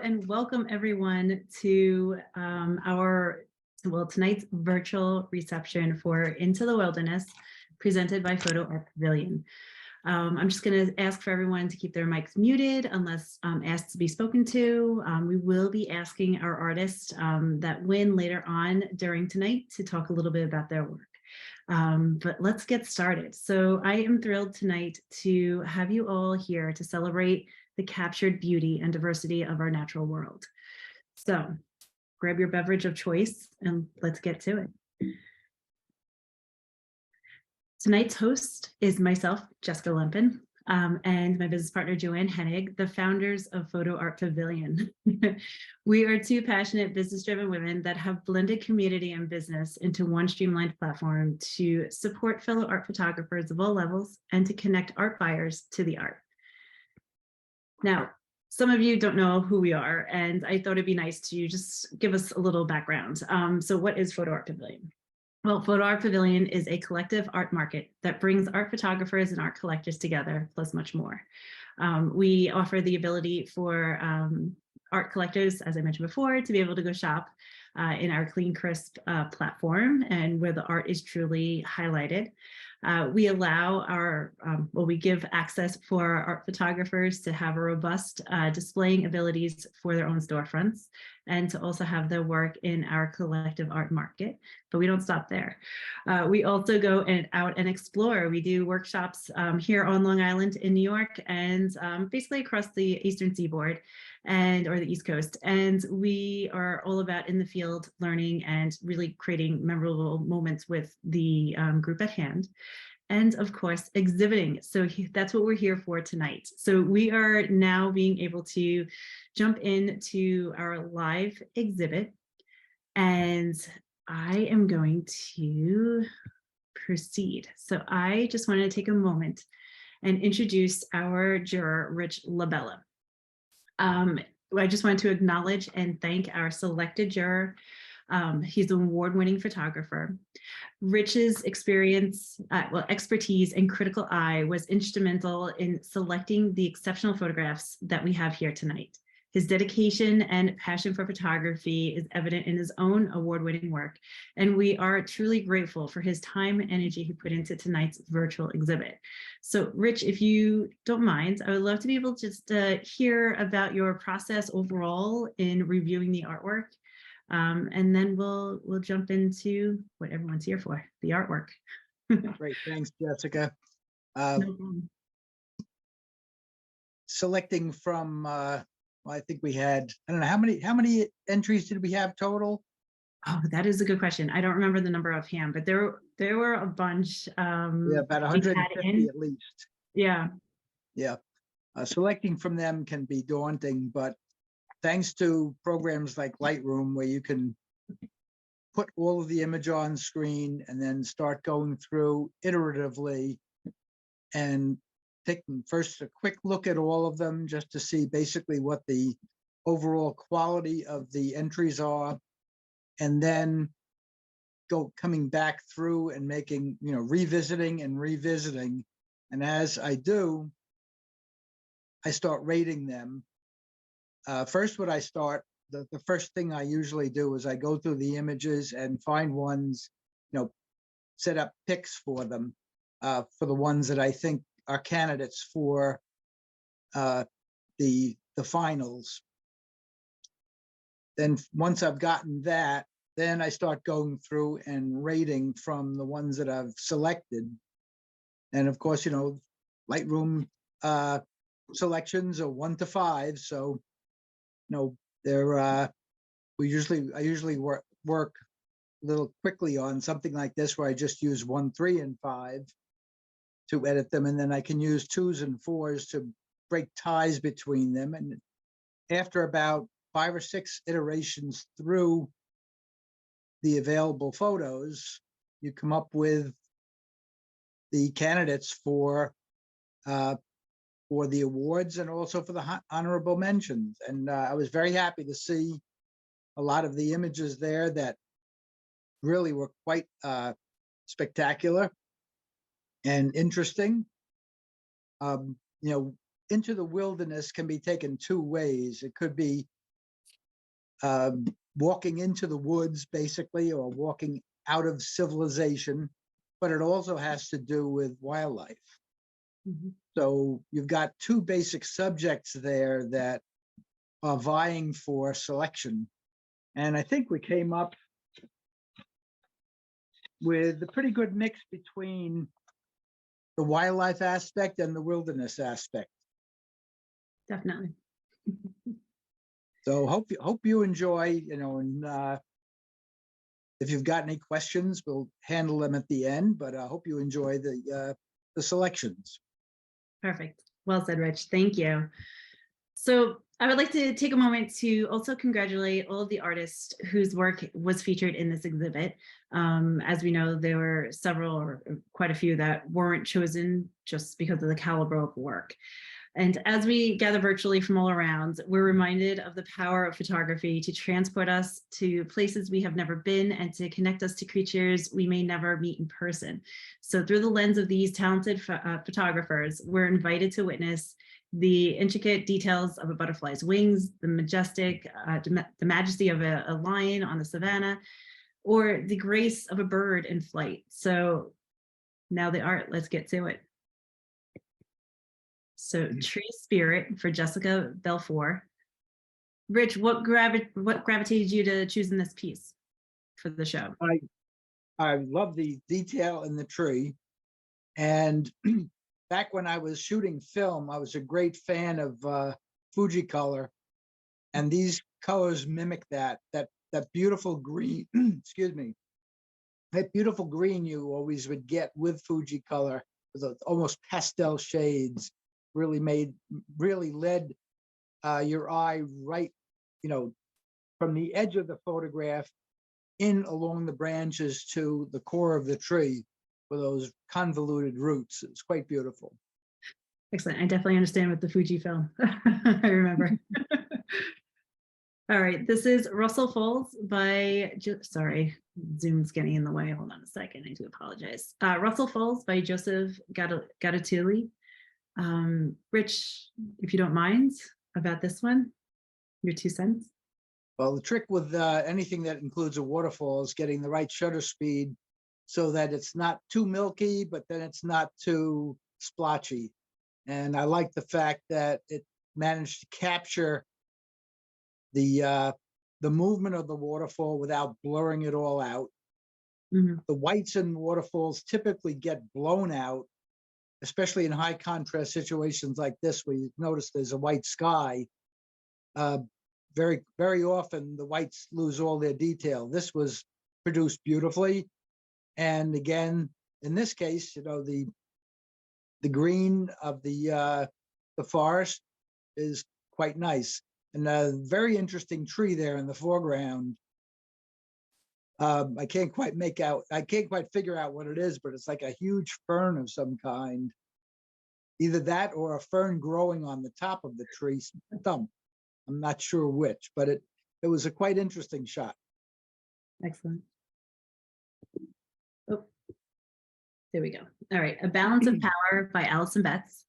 and welcome everyone to tonight's virtual reception for Into the Wilderness, presented by Photo Art Pavilion. I'm just going to ask for everyone to keep their mics muted unless asked to be spoken to. We will be asking our artists that win later on during tonight to talk a little bit about their work. But let's get started. So I am thrilled tonight to have you all here to celebrate the captured beauty and diversity of our natural world. So grab your beverage of choice and let's get to it. Tonight's host is myself, Jessica Lempin, and my business partner, Joanne Hennig, the founders of Photo Art Pavilion. We are two passionate business-driven women that have blended community and business into one streamlined platform to support fellow art photographers of all levels and to connect art buyers to the art. Now, some of you don't know who we are, and I thought it'd be nice to just give us a little background. So what is Photo Art Pavilion? Well, Photo Art Pavilion is a collective art market that brings art photographers and art collectors together, plus much more. We offer the ability for art collectors, as I mentioned before, to be able to go shop in our clean, crisp platform and where the art is truly highlighted. We allow we give access for our art photographers to have a robust displaying abilities for their own storefronts and to also have their work in our collective art market, but we don't stop there. We also go out and explore. We do workshops here on Long Island in New York and basically across the Eastern Seaboard or the East Coast. And we are all about in the field learning and really creating memorable moments with the group at hand. And of course, exhibiting. So that's what we're here for tonight. So we are now being able to jump into our live exhibit. And I am going to proceed. So I just wanted to take a moment and introduce our juror, Rich Labella. I just wanted to acknowledge and thank our selected juror. He's an award-winning photographer. Rich's experience, expertise and critical eye was instrumental in selecting the exceptional photographs that we have here tonight. His dedication and passion for photography is evident in his own award-winning work, and we are truly grateful for his time and energy he put into tonight's virtual exhibit. So Rich, if you don't mind, I would love to be able to just hear about your process overall in reviewing the artwork. And then we'll jump into what everyone's here for, the artwork. Great, thanks, Jessica. No problem. Selecting from, I think we had, I don't know, how many entries did we have total? Oh, that is a good question. I don't remember the number offhand, but there were a bunch. Yeah, about 150 at least. Yeah. Yeah. Selecting from them can be daunting, but thanks to programs like Lightroom, where you can put all of the image on screen and then start going through iteratively and taking first a quick look at all of them just to see basically what the overall quality of the entries are, and then coming back through and making, revisiting and revisiting. And as I do, I start rating them. First, what I start, the first thing I usually do is I go through the images and find ones, set up picks for them, for the ones that I think are candidates for the finals. Then once I've gotten that, then I start going through and rating from the ones that I've selected. And of course, Lightroom selections are 1 to 5, so they're I usually work a little quickly on something like this where I just use 1, 3, and 5 to edit them, and then I can use 2s and 4s to break ties between them. And after about 5 or 6 iterations through the available photos, you come up with the candidates for the awards and also for the honorable mentions. And I was very happy to see a lot of the images there that really were quite spectacular and interesting. Into the Wilderness can be taken 2 ways. It could be walking into the woods, basically, or walking out of civilization, but it also has to do with wildlife. Mhm. So you've got two basic subjects there that are vying for selection. And I think we came up with a pretty good mix between the wildlife aspect and the wilderness aspect. Definitely. So hope you enjoy, and if you've got any questions, we'll handle them at the end, but I hope you enjoy the selections. Perfect. Well said, Rich. Thank you. So I would like to take a moment to also congratulate all of the artists whose work was featured in this exhibit. As we know, there were several or quite a few that weren't chosen just because of the caliber of work. And as we gather virtually from all around, we're reminded of the power of photography to transport us to places we have never been and to connect us to creatures we may never meet in person. So through the lens of these talented photographers, we're invited to witness the intricate details of a butterfly's wings, the majestic, the majesty of a lion on the savannah, or the grace of a bird in flight. So now the art, let's get to it. So Tree Spirit for Jessica Belfour. Rich, what gravitated you to choosing this piece for the show? I love the detail in the tree. And back when I was shooting film, I was a great fan of Fujicolor. And these colors mimic that beautiful green, excuse me, that beautiful green you always would get with Fujicolor, with almost pastel shades. Really led your eye right, from the edge of the photograph in along the branches to the core of the tree with those convoluted roots. It's quite beautiful. Excellent. I definitely understand with the Fujifilm. I remember. All right, this is Russell Falls by, sorry, Zoom's getting in the way. Hold on a second, I do apologize. Russell Falls by Joseph Gadatuli. Rich, if you don't mind, about this one, your 2 cents. Well, the trick with anything that includes a waterfall is getting the right shutter speed so that it's not too milky, but then it's not too splotchy. And I like the fact that it managed to capture the movement of the waterfall without blurring it all out. Mm-hmm. The whites in waterfalls typically get blown out, especially in high contrast situations like this, where you notice there's a white sky. Very, very often the whites lose all their detail. This was produced beautifully. And again, in this case, the green of the forest is quite nice. And a very interesting tree there in the foreground. I can't quite figure out what it is, but it's like a huge fern of some kind. Either that or a fern growing on the top of the tree stump. I'm not sure which, but it was a quite interesting shot. Excellent. Oh, there we go. All right, A Balance of Power by Alison BETZ.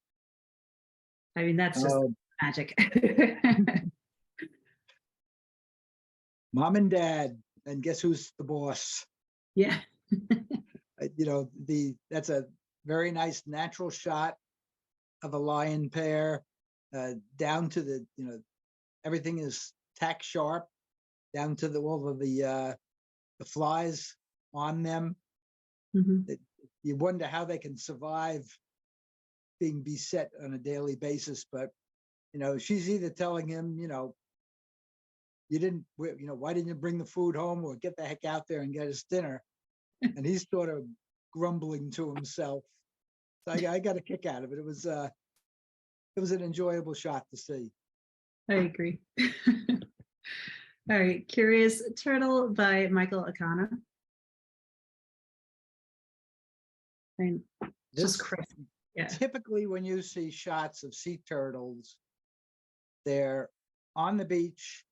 I mean, that's just magic. Mom and dad, and guess who's the boss? Yeah. That's a very nice natural shot of a lion pair, down to the, everything is tack sharp, down to all of the flies on them. Mm-hmm. You wonder how they can survive being beset on a daily basis. But, she's either telling him, why didn't you bring the food home, or get the heck out there and get us dinner? And he's sort of grumbling to himself. So I got a kick out of it. It was an enjoyable shot to see. I agree. All right, Curious Turtle by Michael Akana. And just crazy. Yeah. Typically, when you see shots of sea turtles, they're on the beach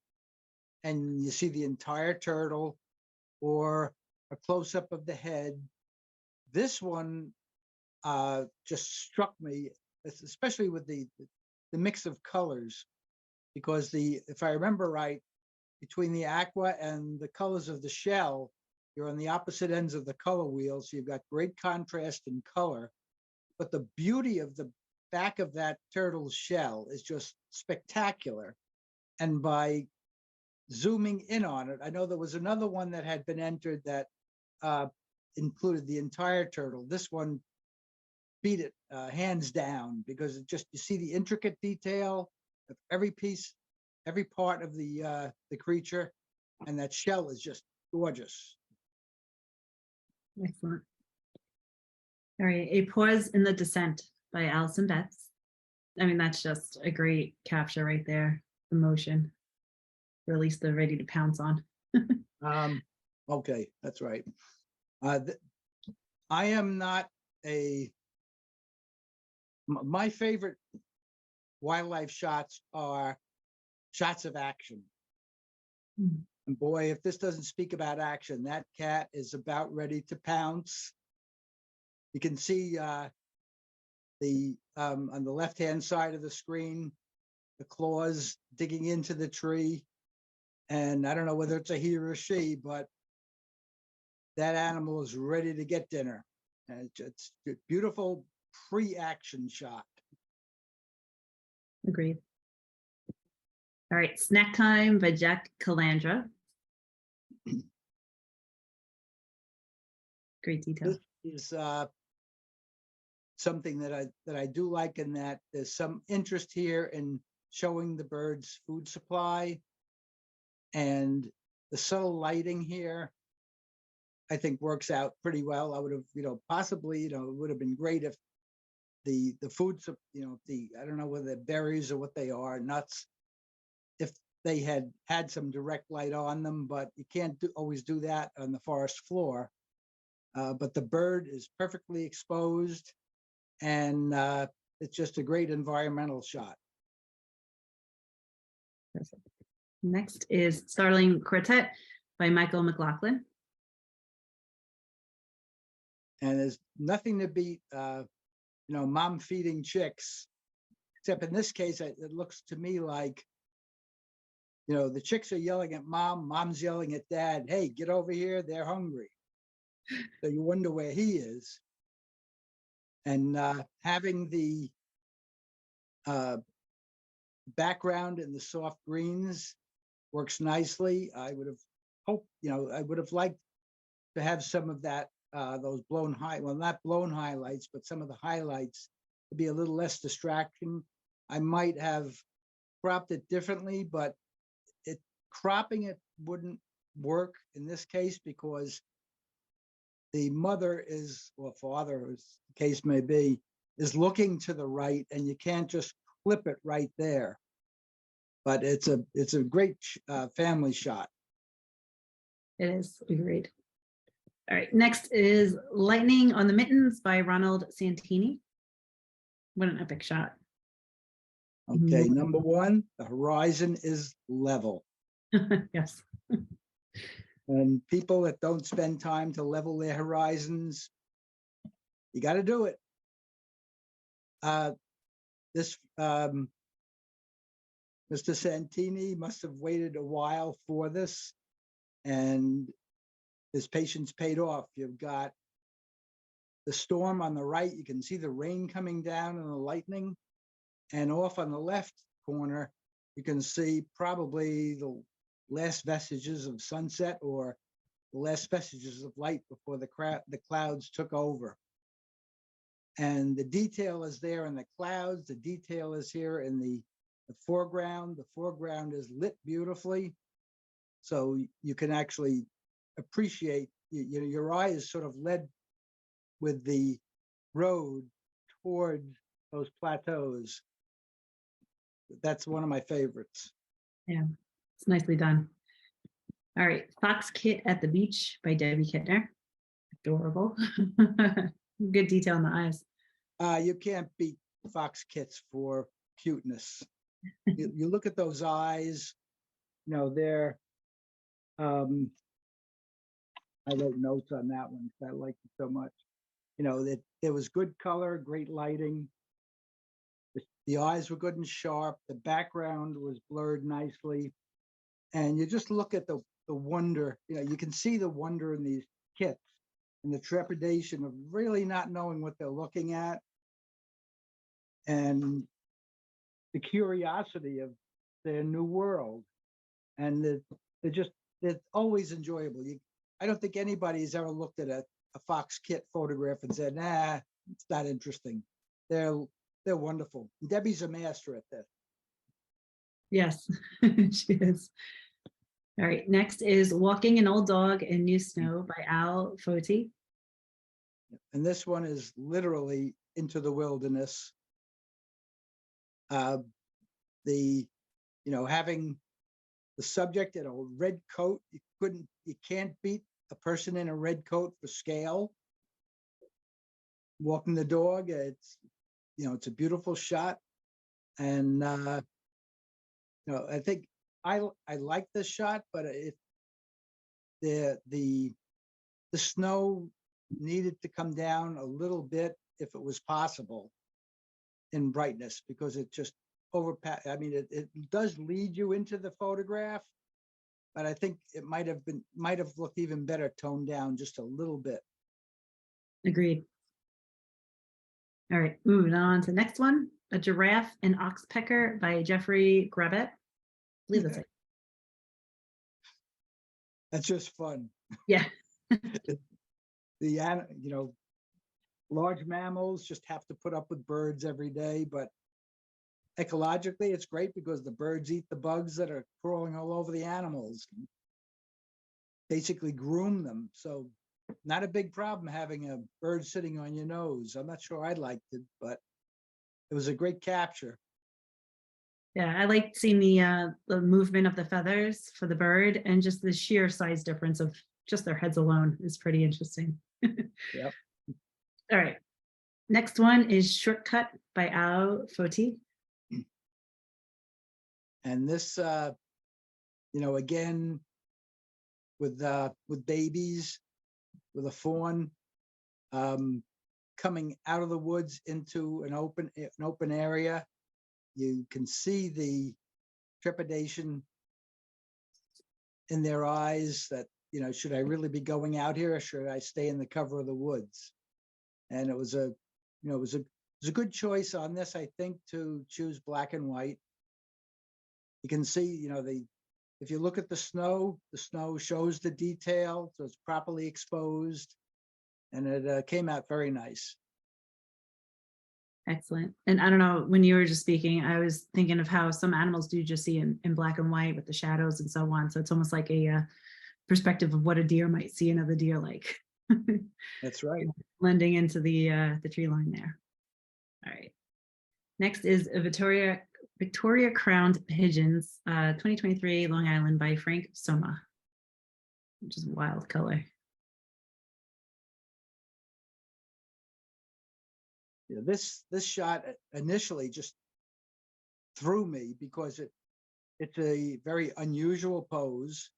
and you see the entire turtle or a close-up of the head. This one just struck me, especially with the mix of colors, because if I remember right, between the aqua and the colors of the shell, you're on the opposite ends of the color wheel, so you've got great contrast in color. But the beauty of the back of that turtle's shell is just spectacular. And by zooming in on it, I know there was another one that had been entered that included the entire turtle. This one beat it hands down, because it just, you see the intricate detail of every piece, every part of the creature, and that shell is just gorgeous. Excellent. All right, A Pause in the Descent by ALYSON BETZ. I mean, that's just a great capture right there. Emotion. Release the ready to pounce on. Okay, that's right. I am not my favorite wildlife shots are shots of action. And boy, if this doesn't speak about action, that cat is about ready to pounce. You can see on the left-hand side of the screen, the claws digging into the tree. And I don't know whether it's a he or a she, but that animal is ready to get dinner. And it's a beautiful pre-action shot. Agreed. All right, Snack Time by Jack Calandra. Great detail. This is something that I do like, in that there's some interest here in showing the bird's food supply, and the subtle lighting here, I think, works out pretty well. I would have, possibly, it would have been great if the food, I don't know whether they're berries or what they are, nuts, if they had some direct light on them, but you can't always do that on the forest floor. But the bird is perfectly exposed, and it's just a great environmental shot. Perfect. Next is Starling Quartet by Michael McLaughlin. And there's nothing to beat, mom feeding chicks, except in this case, it looks to me like, the chicks are yelling at mom, mom's yelling at dad, hey, get over here, they're hungry. So you wonder where he is. And having the background in the soft greens works nicely. I would have hoped, I would have liked to have some of that, those not blown highlights, but some of the highlights to be a little less distraction. I might have cropped it differently, but cropping it wouldn't work in this case, because the mother is, or father, as the case may be, is looking to the right, and you can't just clip it right there. But it's a great family shot. It is, agreed. All right, next is Lightning on the Mittens by Ronald Santini. What an epic shot. Okay, number one, the horizon is level. Yes. And people that don't spend time to level their horizons, you got to do it. This Mr. Santini must have waited a while for this, and his patience paid off. You've got the storm on the right. You can see the rain coming down and the lightning. And off on the left corner, you can see probably the last vestiges of sunset, or the last vestiges of light before the clouds took over. And the detail is there in the clouds. The detail is here in the foreground. The foreground is lit beautifully. So you can actually appreciate, your eye is sort of led with the road toward those plateaus. That's one of my favorites. Yeah, it's nicely done. All right, Fox Kit at the Beach by Debbie Kittner. Adorable. Good detail in the eyes. You can't beat fox kits for cuteness. You look at those eyes, they're, I wrote notes on that one because I liked it so much. That there was good color, great lighting. The eyes were good and sharp. The background was blurred nicely. And you just look at the wonder, you can see the wonder in these kits and the trepidation of really not knowing what they're looking at, and the curiosity of their new world. And they're always enjoyable. I don't think anybody's ever looked at a fox kit photograph and said, nah, it's not interesting. They're wonderful. Debbie's a master at this. Yes, she is. All right, next is Walking an Old Dog in New Snow by Al Foti. And this one is literally into the wilderness. Having the subject in a red coat, you can't beat a person in a red coat for scale. Walking the dog, it's a beautiful shot. And I think I like this shot, but the snow needed to come down a little bit if it was possible in brightness, because it just it does lead you into the photograph, but I think it might have looked even better toned down just a little bit. Agreed. All right, moving on to the next one, A Giraffe and Oxpecker by Jeffrey Grabett. I believe that's it. That's just fun. Yeah. Large mammals just have to put up with birds every day, but ecologically it's great because the birds eat the bugs that are crawling all over the animals, basically groom them. So not a big problem having a bird sitting on your nose. I'm not sure I liked it, but it was a great capture. Yeah, I liked seeing the movement of the feathers for the bird, and just the sheer size difference of just their heads alone is pretty interesting. Yep. All right. Next one is Shortcut by Al Foti. And this, again, with babies, with a fawn coming out of the woods into an open area, you can see the trepidation in their eyes that, should I really be going out here, or should I stay in the cover of the woods? And it was a good choice on this, I think, to choose black and white. You can see, if you look at the snow shows the detail, so it's properly exposed, and it came out very nice. Excellent. And I don't know, when you were just speaking, I was thinking of how some animals do just see in black and white with the shadows and so on. So it's almost like a perspective of what a deer might see another deer like. That's right. Blending into the tree line there. All right. Next is a Victoria Crowned Pigeons, 2023 Long Island by Frank Soma, which is a wild color. Yeah, this shot initially just threw me because it's a very unusual pose,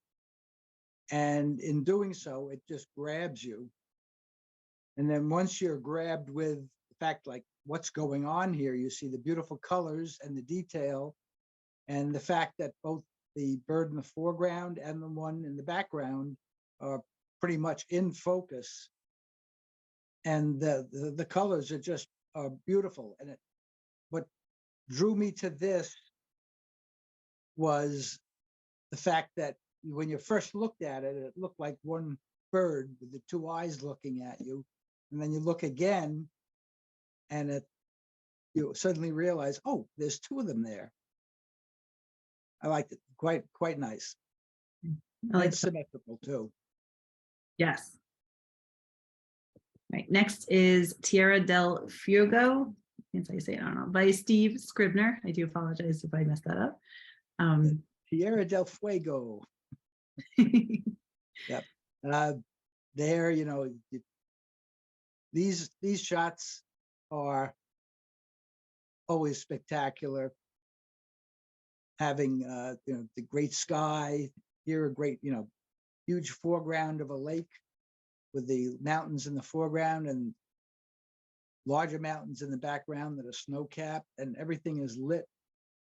and in doing so, it just grabs you. And then once you're grabbed with the fact, like, what's going on here, you see the beautiful colors and the detail, and the fact that both the bird in the foreground and the one in the background are pretty much in focus, and the colors are just beautiful. And what drew me to this was the fact that when you first looked at it, it looked like one bird with the two eyes looking at you, and then you look again, and you suddenly realize, oh, there's two of them there. I liked it. Quite nice. I like and symmetrical too. Yes. Right. Next is Tierra del Fuego. That's how you say it. I don't know. By Steve Scribner. I do apologize if I messed that up. Tierra del Fuego. Yep. There, these shots are always spectacular. Having the great sky here, a great huge foreground of a lake with the mountains in the foreground and larger mountains in the background that are snow-capped, and everything is lit.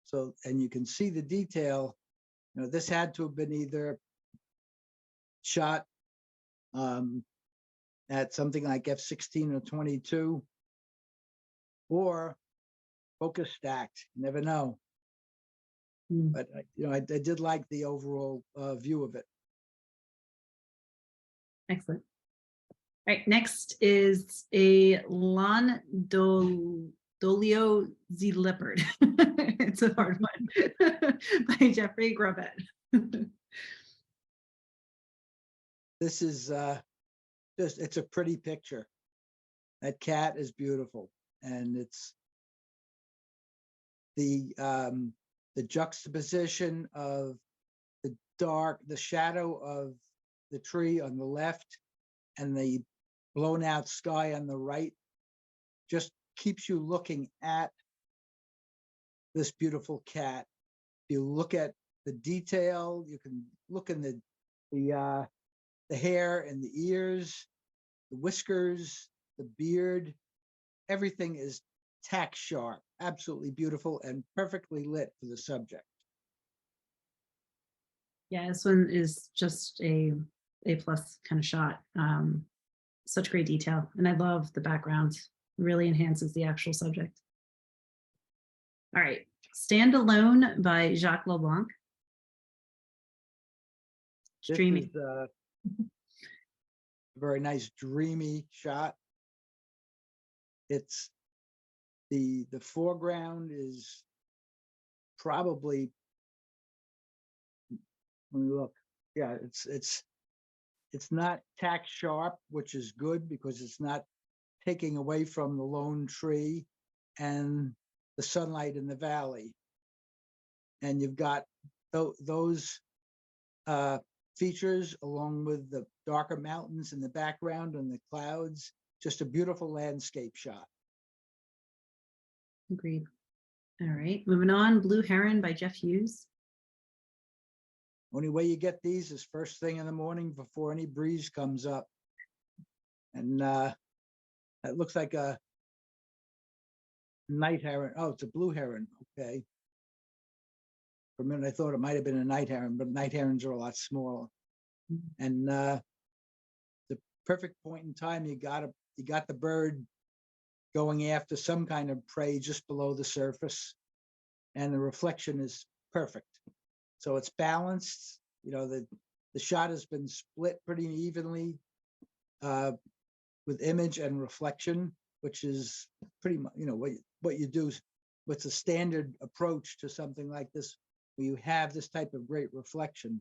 So, and you can see the detail This had to have been either shot at something like f/16 or 22, or focus stacked. You never know. But I did like the overall view of it. Excellent. All right, next is a LONDOLOZI leopard. It's a hard one. By Jeffrey Grobet. This is it's a pretty picture. That cat is beautiful, and it's the juxtaposition of the shadow of the tree on the left and the blown out sky on the right just keeps you looking at this beautiful cat. If you look at the detail, you can look in the hair and the ears, the whiskers, the beard. Everything is tack sharp, absolutely beautiful, and perfectly lit for the subject. Yeah, this one is just a plus kind of shot. Such great detail, and I love the background. It really enhances the actual subject. All right, Stand Alone by Jacques Leblanc. Streaming. This is a very nice dreamy shot. It's the foreground is probably, let me look. Yeah, it's not tack sharp, which is good because it's not taking away from the lone tree and the sunlight in the valley. And you've got those features along with the darker mountains in the background and the clouds. Just a beautiful landscape shot. Agreed. All right, moving on. Blue Heron by Jeff Hughes. Only way you get these is first thing in the morning before any breeze comes up. And it looks like a night heron. Oh, it's a blue heron. Okay. For a minute, I thought it might have been a night heron, but night herons are a lot smaller. And the perfect point in time, you got the bird going after some kind of prey just below the surface, and the reflection is perfect. So it's balanced. The shot has been split pretty evenly with image and reflection, which is pretty much what you do. What's a standard approach to something like this, where you have this type of great reflection.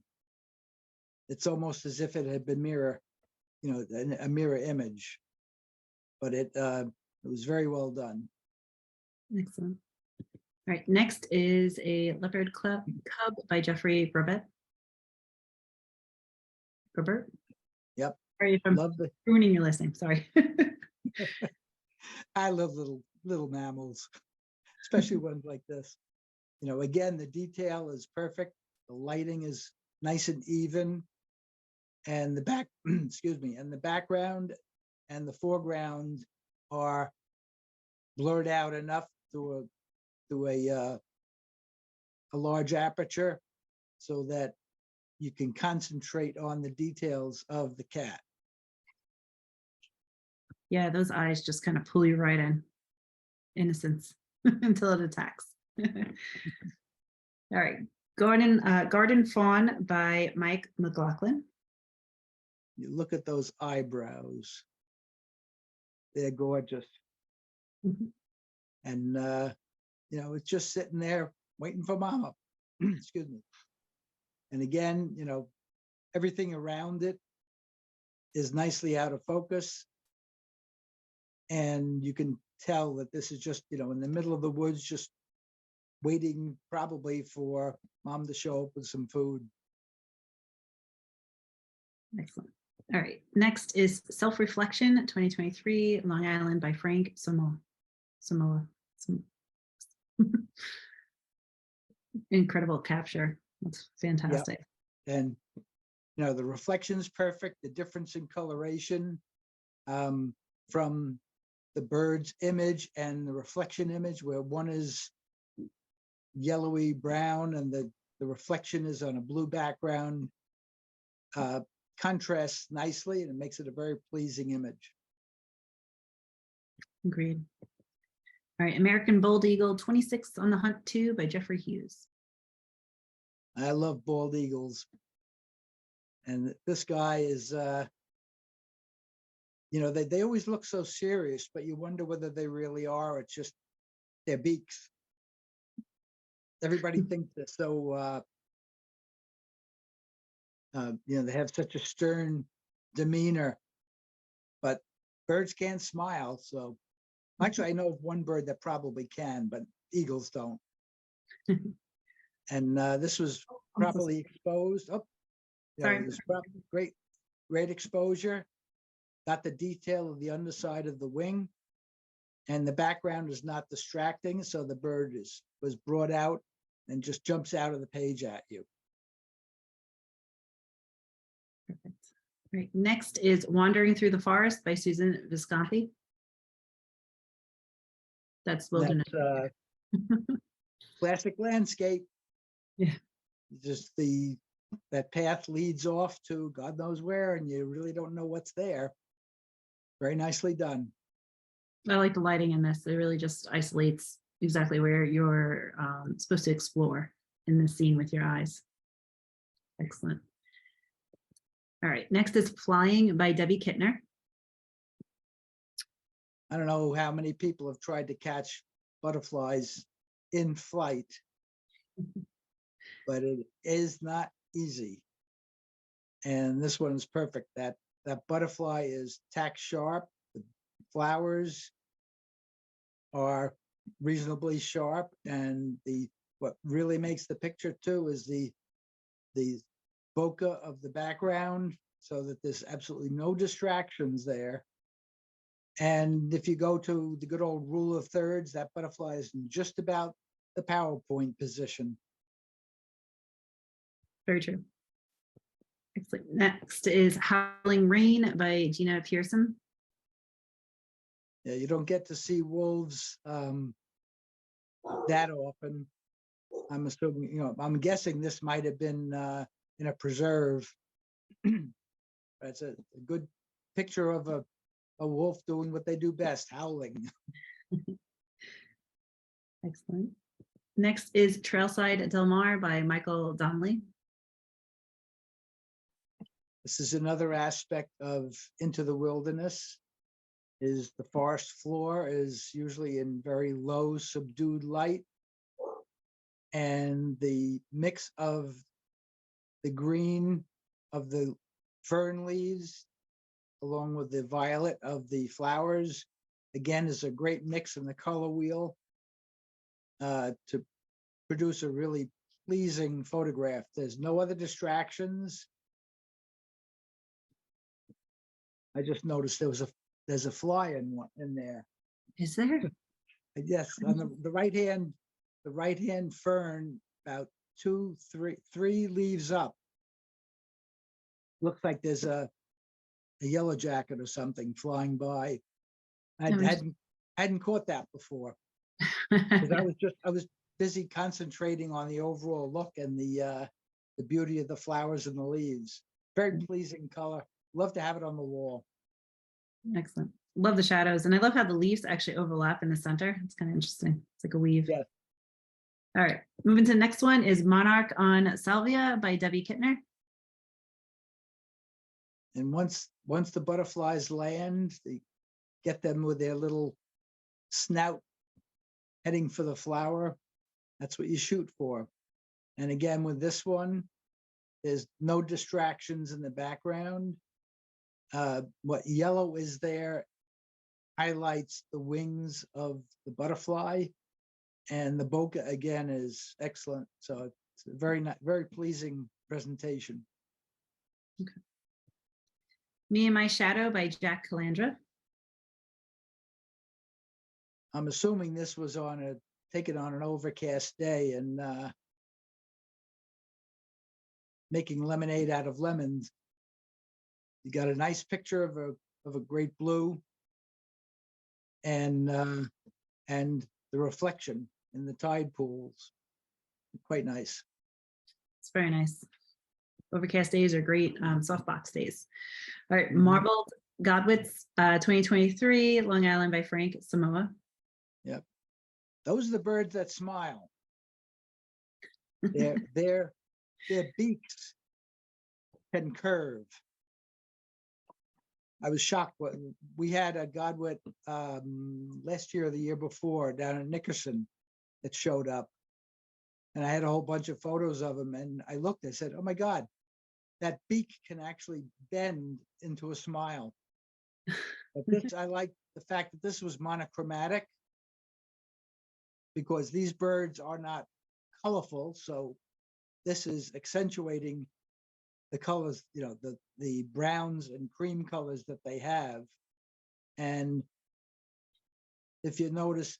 It's almost as if it had been a mirror image, but it was very well done. Excellent. All right, next is a Leopard Cub by Jeffrey Grobet. Grobert? Yep. Sorry if I'm ruining your last name, sorry. I love little mammals, especially ones like this. Again, the detail is perfect. The lighting is nice and even, and the and the background and the foreground are blurred out enough through a large aperture so that you can concentrate on the details of the cat. Yeah, those eyes just kind of pull you right in. Innocence until it attacks. All right, Garden Fawn by Mike McLaughlin. You look at those eyebrows. They're gorgeous. Mm-hmm. And it's just sitting there waiting for mama. Excuse me. And again, everything around it is nicely out of focus. And you can tell that this is just, in the middle of the woods, just waiting probably for mom to show up with some food. Excellent. All right, next is Self-Reflection 2023, Long Island by Frank Samoa. Incredible capture. That's fantastic. Yep. And the reflection's perfect. The difference in coloration from the bird's image and the reflection image, where one is yellowy brown and the the reflection is on a blue background, contrasts nicely, and it makes it a very pleasing image. Agreed. All right, American Bald Eagle 26 on the Hunt 2 by Jeffrey Hughes. I love bald eagles. And this guy is, you know, they always look so serious, but you wonder whether they really are. It's just their beaks. Everybody thinks they're so, you know, they have such a stern demeanor, but birds can't smile. So actually, I know of one bird that probably can, but eagles don't. And this was properly exposed. Oh, yeah, Sorry. it was great exposure. Got the detail of the underside of the wing, and the background is not distracting, so the bird was brought out and just jumps out of the page at you. Perfect. Right. Next is Wandering Through the Forest by Susan Visconti. That's wilderness. Classic landscape. Yeah. Just that path leads off to God knows where, and you really don't know what's there. Very nicely done. I like the lighting in this. It really just isolates exactly where you're supposed to explore in the scene with your eyes. Excellent. All right, next is Flying by Debbie Kittner. I don't know how many people have tried to catch butterflies in flight, but it is not easy. And this one is perfect. That butterfly is tack sharp. The flowers are reasonably sharp, and what really makes the picture too is the bokeh of the background, so that there's absolutely no distractions there. And if you go to the good old rule of thirds, that butterfly is in just about the PowerPoint position. Very true. Excellent. Next is Howling Rain by Gina Pearson. Yeah, you don't get to see wolves that often. I'm assuming, you know, I'm guessing this might have been in a preserve. It's a good picture of a wolf doing what they do best, howling. Excellent. Next is Trailside Delmar by Michael Donnelly. This is another aspect of Into the Wilderness. Is the forest floor is usually in very low, subdued light, and the mix of the green of the fern leaves along with the violet of the flowers, again, is a great mix in the color wheel to produce a really pleasing photograph. There's no other distractions. I just noticed there's a fly in there. Is there? Yes, on the right hand fern, about three leaves up. Looks like there's a yellow jacket or something flying by. I hadn't caught that before, because I was busy concentrating on the overall look and the beauty of the flowers and the leaves. Very pleasing color. Love to have it on the wall. Excellent. Love the shadows, and I love how the leaves actually overlap in the center. It's kind of interesting. It's like a weave. Yes. All right, moving to the next one is Monarch on Salvia by Debbie Kittner. And once the butterflies land, they get them with their little snout heading for the flower. That's what you shoot for. And again, with this one, there's no distractions in the background. What yellow is there highlights the wings of the butterfly, and the bokeh again is excellent. So it's a very pleasing presentation. Okay. Me and My Shadow by Jack Calandra. I'm assuming this was taken on an overcast day and making lemonade out of lemons. You got a nice picture of a great blue, and the reflection in the tide pools. Quite nice. It's very nice. Overcast days are great, softbox days. All right, Mhm. marbled Godwits, 2023, Long Island by Frank Samoa. Yep. Those are the birds that smile. Their beaks can curve. I was shocked when we had a Godwit last year or the year before down in Nickerson that showed up. And I had a whole bunch of photos of him. And I looked, I said, oh my God, that beak can actually bend into a smile. But this, I like the fact that this was monochromatic because these birds are not colorful. So this is accentuating the colors, you know, the browns and cream colors that they have. And if you notice,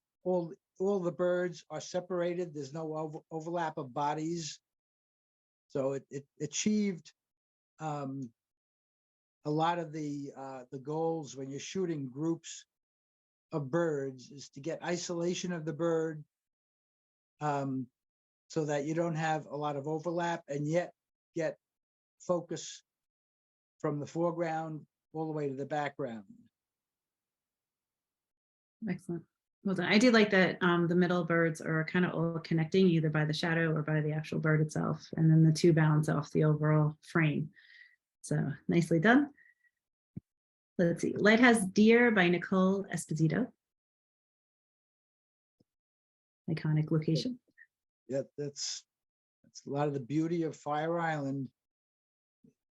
all the birds are separated. There's no overlap of bodies. So it achieved a lot of the goals when you're shooting groups of birds is to get isolation of the bird so that you don't have a lot of overlap and yet get focus from the foreground all the way to the background. Excellent. Well done. I do like that the middle birds are kind of all connecting either by the shadow or by the actual bird itself. And then the two balance off the overall frame. So nicely done. Let's see. Lighthouse Deer by Nicole Esposito. Iconic location. Yeah, that's a lot of the beauty of Fire Island.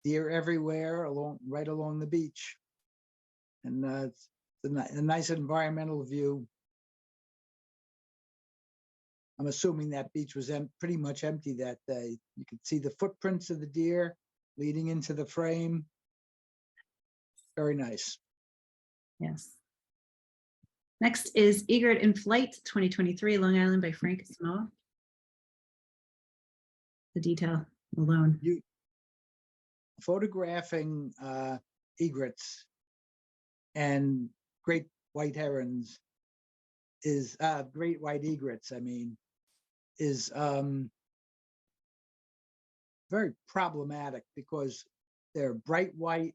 Deer everywhere, right along the beach. And it's a nice environmental view. I'm assuming that beach was pretty much empty that day. You could see the footprints of the deer leading into the frame. Very nice. Yes. Next is Egret in Flight 2023, Long Island by Frank Samoa. The detail alone. Photographing egrets and great white herons is great white egrets, I mean, is very problematic because they're bright white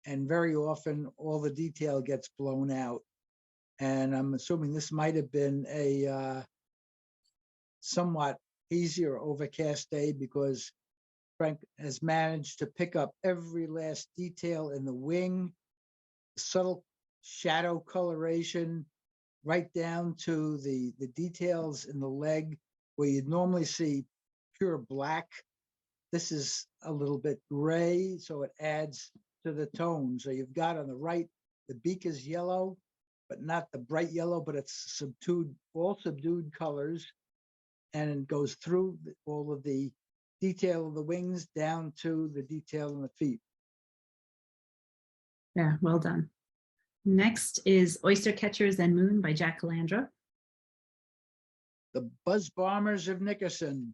and very often all the detail gets blown out. And I'm assuming this might have been a somewhat hazy or overcast day because Frank has managed to pick up every last detail in the wing, subtle shadow coloration, right down to the details in the leg where you'd normally see pure black. This is a little bit gray, so it adds to the tone. So you've got on the right, the beak is yellow, but not the bright yellow, but it's subdued, all subdued colors. And it goes through all of the detail of the wings down to the detail in the feet. Yeah, well done. Next is Oyster Catchers and Moon by Jack Calandra. The buzz bombers of Nickerson.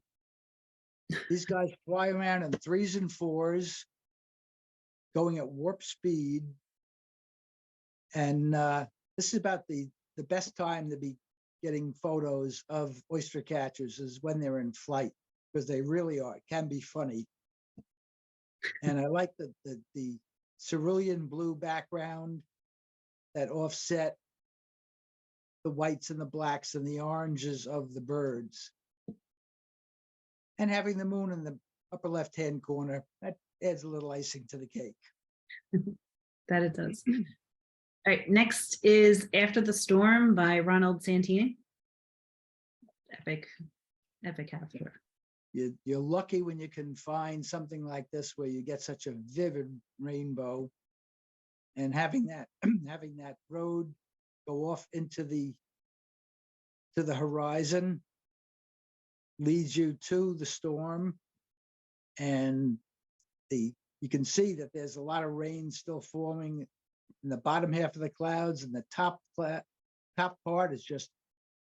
These guys fly around in 3s and 4s, going at warp speed. And this is about the best time to be getting photos of oyster catchers is when they're in flight, because they really can be funny. And I like the cerulean blue background that offset the whites and the blacks and the oranges of the birds. And having the moon in the upper left-hand corner, that adds a little icing to the cake. That it does. All right, next is After the Storm by Ronald Santini. Epic capture. You're lucky when you can find something like this where you get such a vivid rainbow, and having that having that road go off into the horizon leads you to the storm, and you can see that there's a lot of rain still forming in the bottom half of the clouds, and the top part is just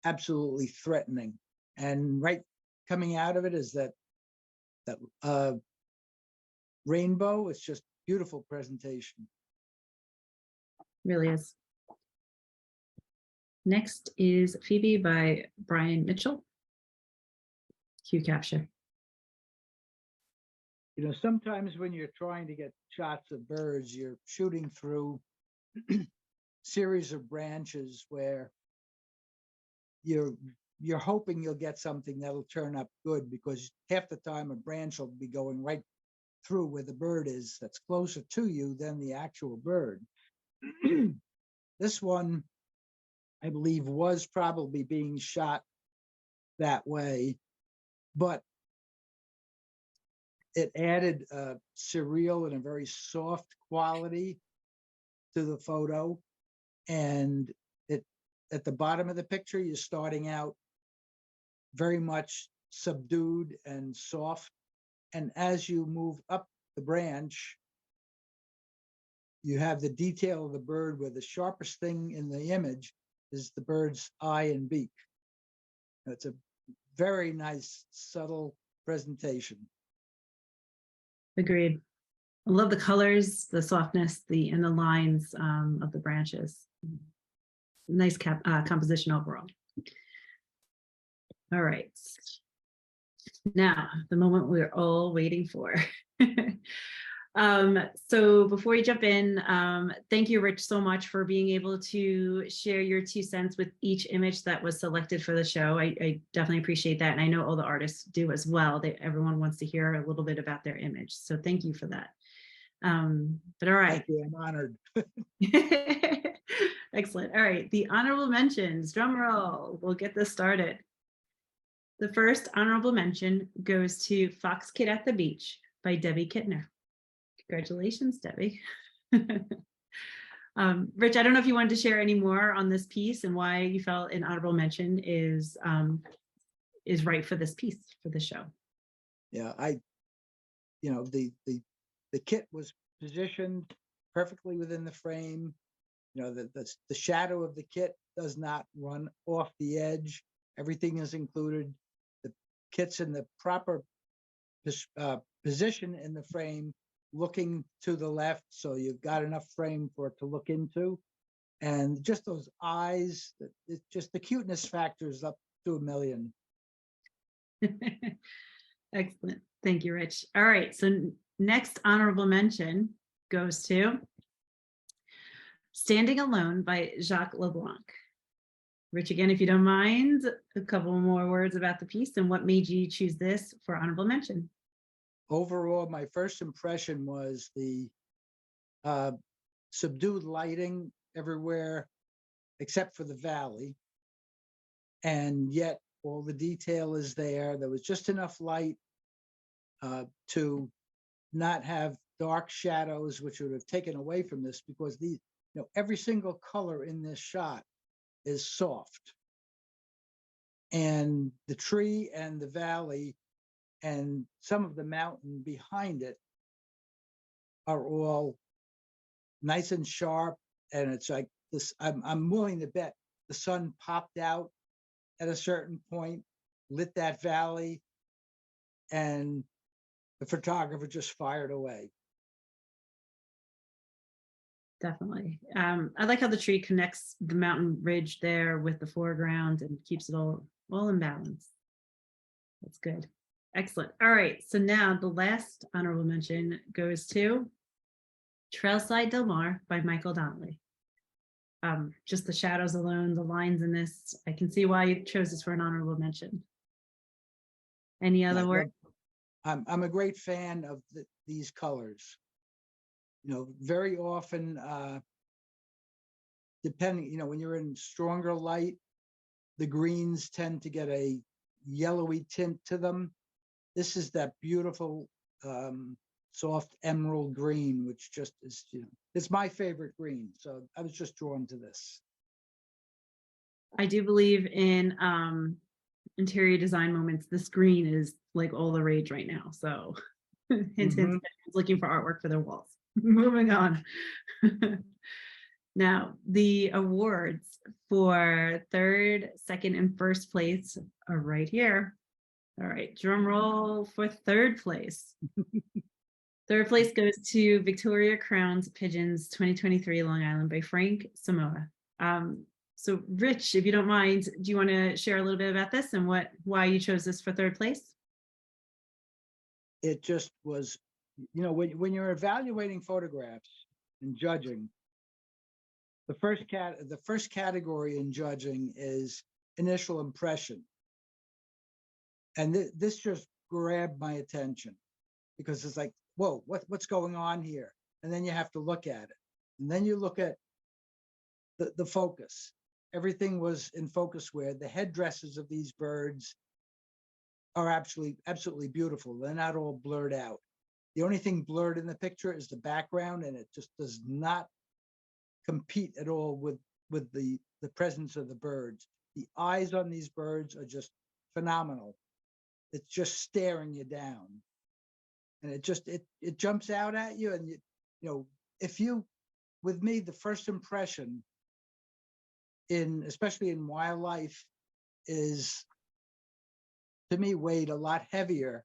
absolutely threatening. And right coming out of it is that rainbow. It's just beautiful presentation. Really is. Next is Phoebe by Brian Mitchell. Cue capture. You know, sometimes when you're trying to get shots of birds, you're shooting through series of branches where you're hoping you'll get something that'll turn up good, because half the time a branch will be going right through where the bird is, that's closer to you than the actual bird. This one, I believe, was probably being shot that way, but it added a surreal and a very soft quality to the photo. And it, at the bottom of the picture, you're starting out very much subdued and soft. And as you move up the branch, you have the detail of the bird, where the sharpest thing in the image is the bird's eye and beak. It's a very nice, subtle presentation. Agreed. I love the colors, the softness, and the lines of the branches. Nice composition overall. All right. Now, the moment we're all waiting for. So before you jump in, thank you, Rich, so much for being able to share your 2 cents with each image that was selected for the show. I definitely appreciate that. And I know all the artists do as well. Everyone wants to hear a little bit about their image. So thank you for that. But all right. Thank you, I'm honored. Excellent. All right, the honorable mentions, drum roll, we'll get this started. The first honorable mention goes to Fox Kid at the Beach by Debbie Kittner. Congratulations, Debbie. Rich, I don't know if you wanted to share any more on this piece and why you felt an honorable mention is right for this piece, for the show. Yeah, the kit was positioned perfectly within the frame. You know, the shadow of the kit does not run off the edge. Everything is included. The kit's in the proper position in the frame, looking to the left, so you've got enough frame for it to look into. And just those eyes, it's just the cuteness factor is up to 1,000,000. Excellent. Thank you, Rich. All right, so next honorable mention goes to Standing Alone by Jacques LeBlanc. Rich, again, if you don't mind, a couple more words about the piece and what made you choose this for honorable mention. Overall, my first impression was the subdued lighting everywhere except for the valley. And yet all the detail is there. There was just enough light to not have dark shadows, which would have taken away from this, because every single color in this shot is soft. And the tree and the valley and some of the mountain behind it are all nice and sharp. And it's like this, I'm willing to bet the sun popped out at a certain point, lit that valley, and the photographer just fired away. Definitely. I like how the tree connects the mountain ridge there with the foreground and keeps it all in balance. That's good. Excellent. All right. So now the last honorable mention goes to Trailside DELMAR by Michael Donnelly. Just the shadows alone, the lines in this, I can see why you chose this for an honorable mention. Any other word? I'm a great fan of these colors. You know, very often, depending, when you're in stronger light, the greens tend to get a yellowy tint to them. This is that beautiful, soft emerald green, which just is, it's my favorite green. So I was just drawn to this. I do believe in interior design moments. This green is like all the rage right now. So hint, hint, looking for artwork for their walls. Moving on. Now, the awards for 3rd, 2nd, and 1st place are right here. All right, drum roll for 3rd place. 3rd place goes to Victoria Crown's Pigeons 2023 Long Island by Frank Samoa. So Rich, if you don't mind, do you want to share a little bit about this and why you chose this for 3rd place? It just was you know, when you're evaluating photographs and judging, the first category in judging is initial impression. And this just grabbed my attention because it's like, whoa, what's going on here? And then you have to look at it. And then you look at the focus. Everything was in focus where the headdresses of these birds are absolutely beautiful. They're not all blurred out. The only thing blurred in the picture is the background, and it just does not compete at all with the presence of the birds. The eyes on these birds are just phenomenal. It's just staring you down. And it jumps out at you. And you know, with me, the first impression especially in wildlife is, to me, weighed a lot heavier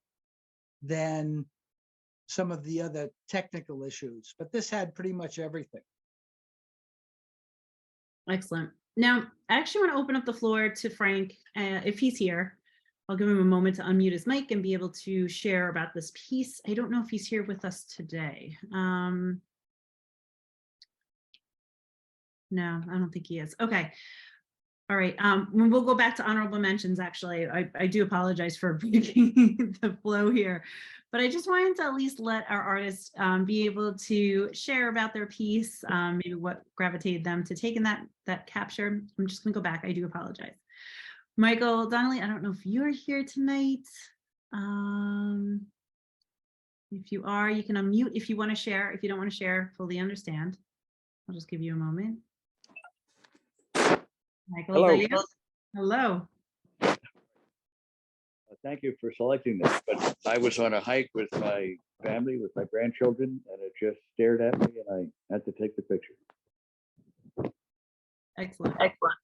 than some of the other technical issues, but this had pretty much everything. Excellent. Now, I actually want to open up the floor to Frank, if he's here. I'll give him a moment to unmute his mic and be able to share about this piece. I don't know if he's here with us today. No, I don't think he is. Okay. All right. We'll go back to honorable mentions, actually. I do apologize for breaking the flow here, but I just wanted to at least let our artists be able to share about their piece, maybe what gravitated them to taking that capture. I'm just going to go back. I do apologize. Michael Donnelly, I don't know if you're here tonight. If you are, you can unmute if you want to share. If you don't want to share, fully understand. I'll just give you a moment. Michael, hello. Hello. Thank you for selecting this, but I was on a hike with my family, with my grandchildren, and it just stared at me and I had to take the picture. Excellent. Excellent.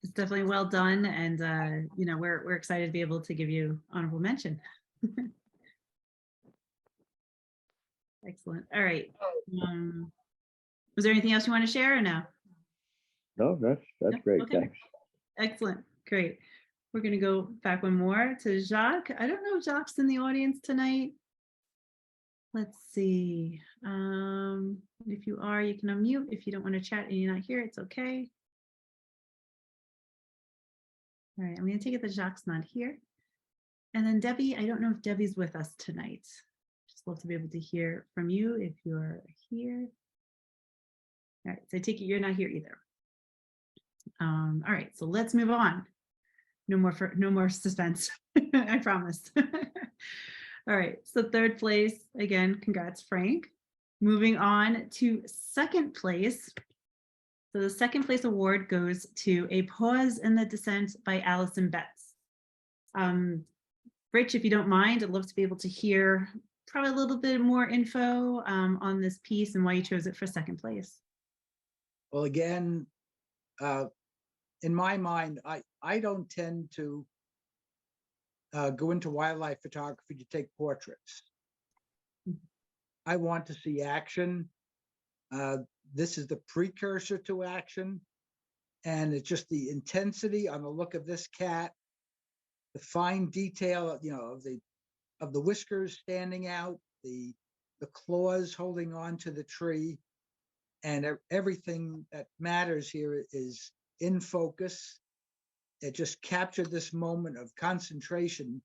It's definitely well done. And, you know, we're excited to be able to give you honorable mention. Excellent. All right. Was there anything else you want to share or no? No, that's great. Okay. Thanks. Excellent. Great. We're going to go back one more to Jacques. I don't know if Jacques in the audience tonight. Let's see. If you are, you can unmute. If you don't want to chat and you're not here, it's okay. All right, I'm going to take it that Jacques not here. And then Debbie, I don't know if Debbie's with us tonight. Just love to be able to hear from you if you're here. All right, so I take it you're not here either. All right, so let's move on. No more suspense. I promise. All right, so third place, again, congrats, Frank. Moving on to second place. So the second place award goes to A Pause in the Descent by ALYSON BETZ. Rich, if you don't mind, I'd love to be able to hear probably a little bit more info on this piece and why you chose it for second place. Well, again, in my mind, I don't tend to go into wildlife photography to take portraits. I want to see action. This is the precursor to action, and it's just the intensity on the look of this cat, the fine detail, you know, of the whiskers standing out, the claws holding on to the tree, and everything that matters here is in focus. It just captured this moment of concentration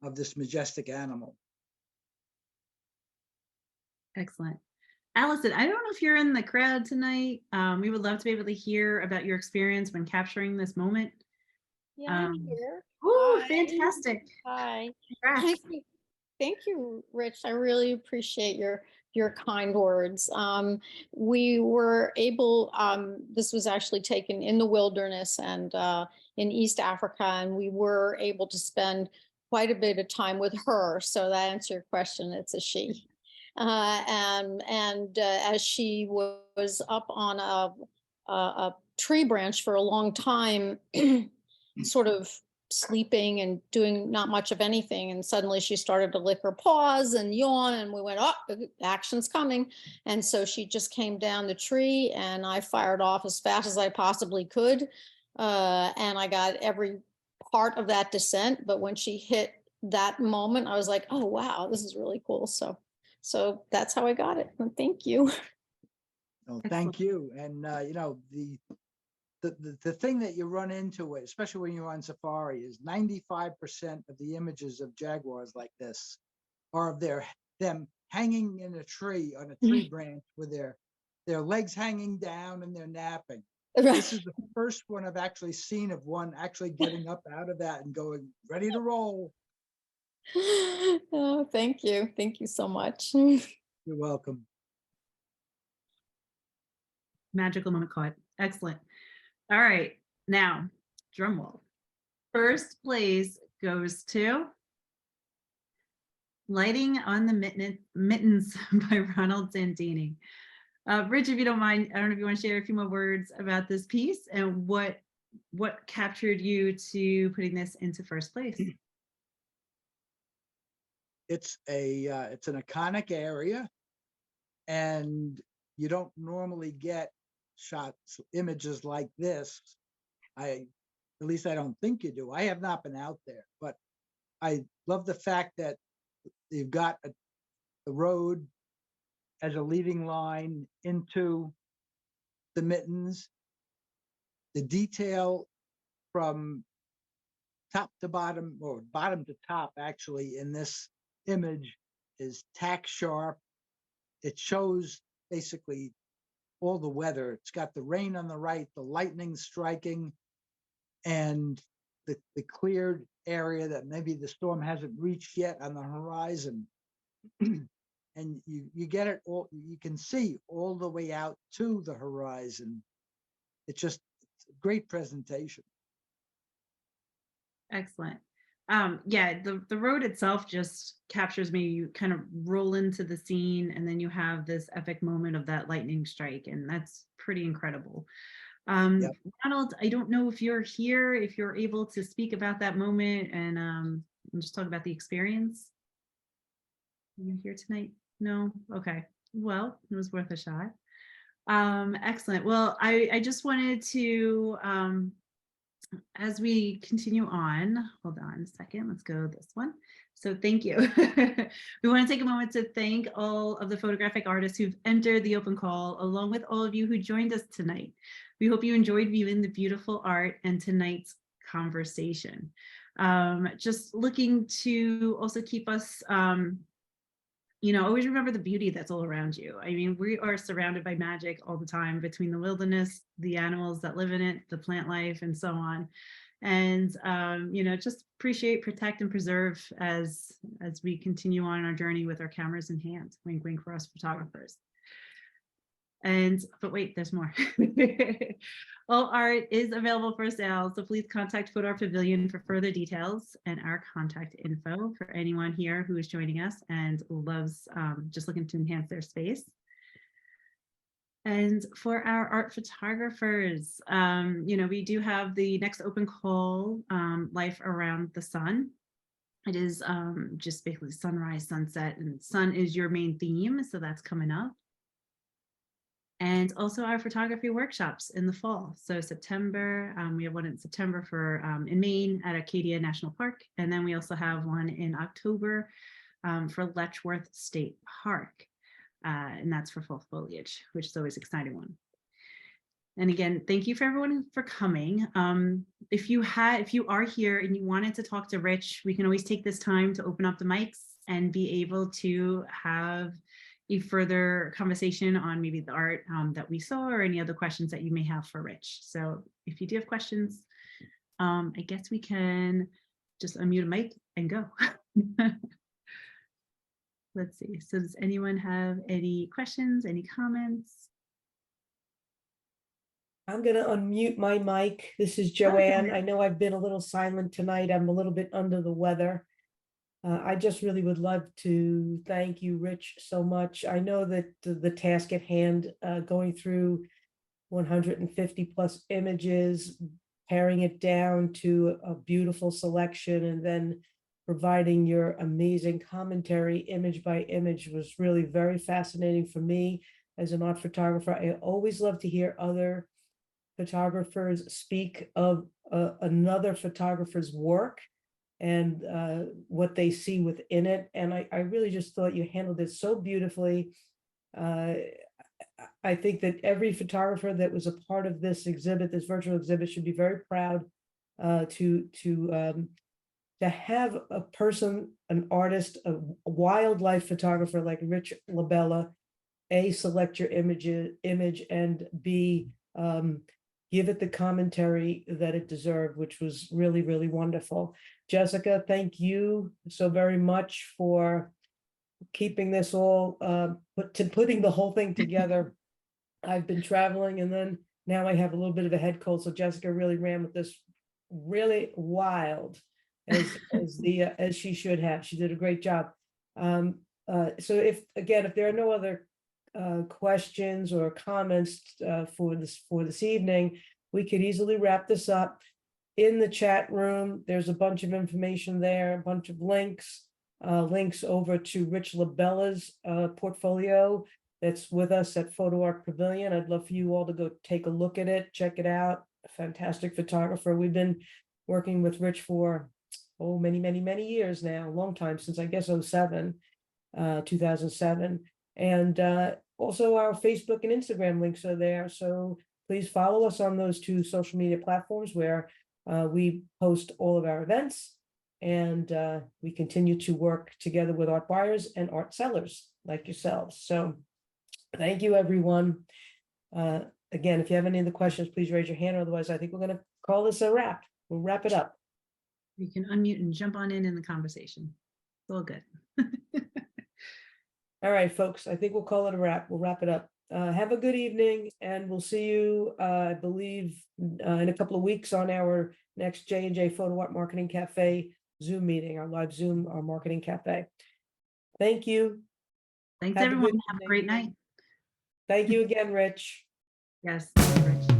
of this majestic animal. Excellent. ALYSON, I don't know if you're in the crowd tonight. We would love to be able to hear about your experience when capturing this moment. Yeah, I'm here. Oh, fantastic. Hi. Congrats. Thank you, Rich. I really appreciate your kind words. We were able, this was actually taken in the wilderness and in East Africa, and we were able to spend quite a bit of time with her. So that answers your question, it's a she. As she was up on a tree branch for a long time, sort of sleeping and doing not much of anything, and suddenly she started to lick her paws and yawn, and we went, oh, action's coming. And so she just came down the tree, and I fired off as fast as I possibly could, and I got every part of that descent. But when she hit that moment, I was like, oh, wow, this is really cool. So that's how I got it. And thank you. Oh, thank you. And, you know, the thing that you run into, especially when you're on safari, is 95% of the images of jaguars like this are of them hanging in a tree, on a tree branch with their legs hanging down and they're napping. This is the first one I've actually seen of one actually getting up out of that and going, ready to roll. Oh, thank you. Thank you so much. You're welcome. Magical moment caught. Excellent. All right, now drum roll. First place goes to Lighting on the Mittens by Ronald Santini. Rich, if you don't mind, I don't know if you want to share a few more words about this piece and what captured you to putting this into first place. It's an iconic area, and you don't normally get images like this. At least I don't think you do. I have not been out there, but I love the fact that you've got the road as a leading line into the mittens. The detail from top to bottom, or bottom to top actually, in this image is tack sharp. It shows basically all the weather. It's got the rain on the right, the lightning striking, and the cleared area that maybe the storm hasn't reached yet on the horizon. And you get it all, you can see all the way out to the horizon. It's a great presentation. Excellent. Yeah, the road itself just captures me. You kind of roll into the scene and then you have this epic moment of that lightning strike, and that's pretty incredible. Yep. Ronald, I don't know if you're here, if you're able to speak about that moment and just talk about the experience. Are you here tonight? No? Okay. Well, it was worth a shot. Excellent. Well, I just wanted to, as we continue on, hold on a second, let's go this one. So thank you. We want to take a moment to thank all of the photographic artists who've entered the open call, along with all of you who joined us tonight. We hope you enjoyed viewing the beautiful art and tonight's conversation. Just looking to also keep us, you know, always remember the beauty that's all around you. I mean, we are surrounded by magic all the time, between the wilderness, the animals that live in it, the plant life, and so on. And, you know, just appreciate, protect, and preserve as we continue on our journey with our cameras in hand. Wink, wink for us photographers. But wait, there's more. All art is available for sale, so please contact Photo Art Pavilion for further details and our contact info for anyone here who is joining us and loves just looking to enhance their space. And for our art photographers, you know, we do have the next open call, Life Around the Sun. It is just basically sunrise, sunset, and sun is your main theme, so that's coming up. And also our photography workshops in the fall. So September, we have one in September for in Maine at Acadia National Park. And then we also have one in October for Letchworth State Park. And that's for fall foliage, which is always an exciting one. And again, thank you for everyone for coming. If you are here and you wanted to talk to Rich, we can always take this time to open up the mics and be able to have a further conversation on maybe the art that we saw or any other questions that you may have for Rich. So if you do have questions, I guess we can just unmute a mic and go. Let's see. So does anyone have any questions, any comments? I'm going to unmute my mic. This is Joanne. I know I've been a little silent tonight. I'm a little bit under the weather. I just really would love to thank you, Rich, so much. I know that the task at hand, going through 150 plus images, paring it down to a beautiful selection, and then providing your amazing commentary image by image was really very fascinating for me as an art photographer. I always love to hear other photographers speak of another photographer's work. and what they see within it. And I really just thought you handled it so beautifully. I think that every photographer that was a part of this exhibit, this virtual exhibit, should be very proud to have a person, an artist, a wildlife photographer like Rich Labella, A, select your image, and B, give it the commentary that it deserved, which was really, really wonderful. Jessica, thank you so very much for keeping this all, putting the whole thing together. I've been traveling, and then now I have a little bit of a head cold, so Jessica really ran with this really wild, as she should have. She did a great job. So if there are no other questions or comments for this evening, we could easily wrap this up. In the chat room, there's a bunch of information there, a bunch of links over to Rich Labella's portfolio that's with us at Photo Art Pavilion. I'd love for you all to go take a look at it, check it out. A fantastic photographer. We've been working with Rich for many years now, a long time, since I guess 2007. And also our Facebook and Instagram links are there. So please follow us on those two social media platforms where we post all of our events, and we continue to work together with art buyers and art sellers like yourselves. So thank you, everyone. Again, if you have any other questions, please raise your hand. Otherwise, I think we're going to call this a wrap. We'll wrap it up. You can unmute and jump on in the conversation. It's all good. All right, folks, I think we'll call it a wrap. We'll wrap it up. Have a good evening, and we'll see you, I believe, in a couple of weeks on our next J&J Photo Art Marketing Cafe Zoom meeting, our live Zoom, our marketing cafe. Thank you. Thanks, Have a everyone. good Have a evening. great night. Thank you again, Rich. Yes. Rich.